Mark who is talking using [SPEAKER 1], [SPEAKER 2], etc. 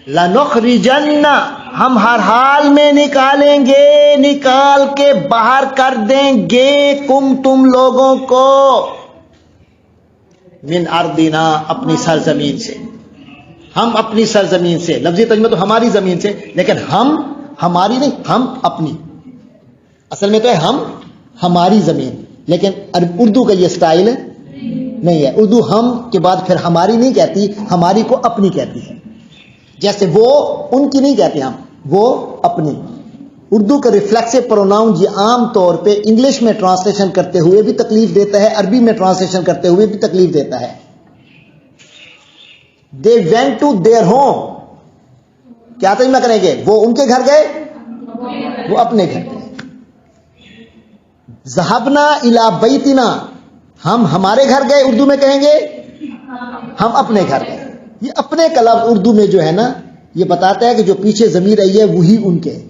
[SPEAKER 1] لَنُخْرِجَنَّ ہم ہر حال میں نکالیں گے، نکال کے باہر کر دیں گے تم لوگوں کو، من ارضنا اپنی سرزمین سے، ہم اپنی سرزمین سے، لفظی ترجمہ تو ہماری زمین سے، لیکن ہم ہماری نہیں، ہم اپنی، اصل میں تو ہے ہم ہماری زمین، لیکن اردو کا یہ سٹائل نہیں ہے، اردو ہم کے بعد پھر ہماری نہیں کہتی، ہماری کو اپنی کہتی ہے، جیسے وہ ان کی نہیں کہتے ہم، وہ اپنی۔ اردو کا ریفلیکسو پروناؤن یہ عام طور پہ انگلش میں ٹرانسلیشن کرتے ہوئے بھی تکلیف دیتا ہے، عربی میں ٹرانسلیشن کرتے ہوئے بھی تکلیف دیتا ہے۔ They went to their home، کیا ترجمہ کریں گے؟ وہ ان کے گھر گئے، وہ اپنے گھر گئے۔ ذهبنا الى بیتنا، ہم ہمارے گھر گئے، اردو میں کہیں گے ہم اپنے گھر گئے۔ یہ اپنے کا لفظ اردو میں جو ہے نا، یہ بتاتا ہے کہ جو پیچھے ضمیر آئی ہے وہی ان کے،